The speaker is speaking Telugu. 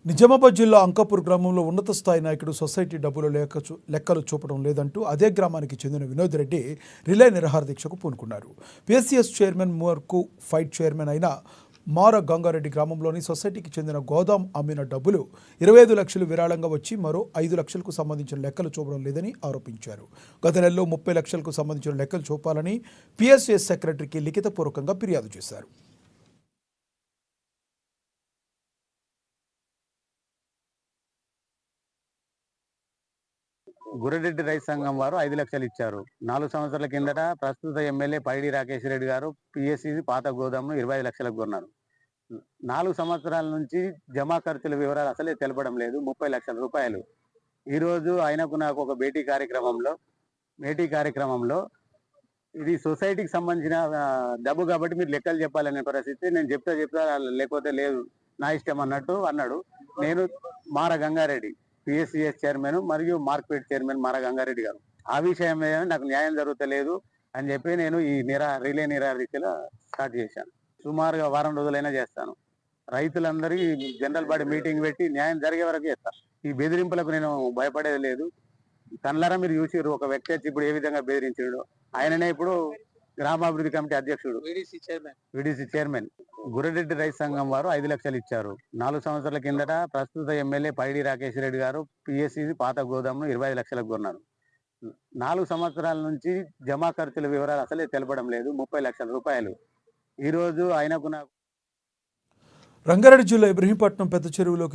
నిజామాబాద్ జిల్లా అంకాపూర్ గ్రామంలో ఉన్నత స్థాయి నాయకుడు సొసైటీ డబ్బుల లెక్కలు చూపడం లేదంటూ అదే గ్రామానికి చెందిన వినోద్ రెడ్డి రిలే నిరాహార దీక్షకు పూనుకున్నారు. పిఎస్సిఎస్ చైర్మన్ మూర్కు ఫైట్ చైర్మన్ అయిన మార గంగారెడ్డి గ్రామంలోని సొసైటీకి చెందిన గోదాం అమ్మిన డబ్బులు 25 లక్షలు విరాళంగా వచ్చి మరో 5 లక్షలకు సంబంధించిన లెక్కలు చూపడం లేదని ఆరోపించారు. గత నెలలో 30 లక్షలకు సంబంధించిన లెక్కలు చూపాలని పిఎస్సిఎస్ సెక్రటరీకి లిఖితపూర్వకంగా ఫిర్యాదు చేశారు. గుర్రెడ్డి రైతు సంఘం వారు 5 లక్షలు ఇచ్చారు. 4 సంవత్సరాల కిందట ప్రస్తుత ఎమ్మెల్యే పైడి రాకేష్ రెడ్డి గారు పిఎస్సి పాత గోదామును 25 లక్షలకు కొన్నారు. 4 సంవత్సరాల నుంచి జమా ఖర్చుల వివరాలు అసలే తెలపడం లేదు. 30 లక్షల రూపాయలు. ఈరోజు ఆయనకు నాకు ఒక భేటీ కార్యక్రమంలో ఇది సొసైటీకి సంబంధించిన డబ్బు కాబట్టి మీరు లెక్కలు చెప్పాలనే పరిస్థితి. నేను చెప్తా లేకపోతే లేదు నా ఇష్టం అన్నాడు. నేను మార గంగారెడ్డి పిఎస్సిఎస్ చైర్మన్ మరియు మార్కెట్ చైర్మన్ మార గంగారెడ్డి గారు ఆ విషయం మీద నాకు న్యాయం జరుగుతలేదు అని చెప్పి నేను ఈ రిలే నిరాదీక్షలో స్టార్ట్ చేశాను. సుమారుగా వారం రోజులైనా చేస్తాను. రైతులందరికీ జనరల్ బాడీ మీటింగ్ పెట్టి న్యాయం జరిగే వరకు చేస్తాను. ఈ బెదిరింపులకు నేను భయపడేది లేదు. కళ్ళారా మీరు చూసిర్రు, ఒక వ్యక్తి వచ్చి ఇప్పుడు ఏ విధంగా బెదిరించాడు. ఆయననే ఇప్పుడు గ్రామాభివృద్ధి కమిటీ అధ్యక్షుడు, విడిసి చైర్మన్. గుర్రెడ్డి రైతు సంఘం వారు 5 లక్షలు ఇచ్చారు. 4 సంవత్సరాల కిందట ప్రస్తుత ఎమ్మెల్యే పైడి రాకేష్ రెడ్డి గారు పిఎస్సి పాత గోదామును 25 లక్షలకు కొన్నారు. 4 సంవత్సరాల నుంచి జమా ఖర్చుల వివరాలు అసలే తెలపడం లేదు. 30 లక్షల రూపాయలు. ఈరోజు ఆయనకు నాకు రంగారెడ్డి జిల్లా ఇబ్రహీంపట్నం పెద్ద చెరువులోకి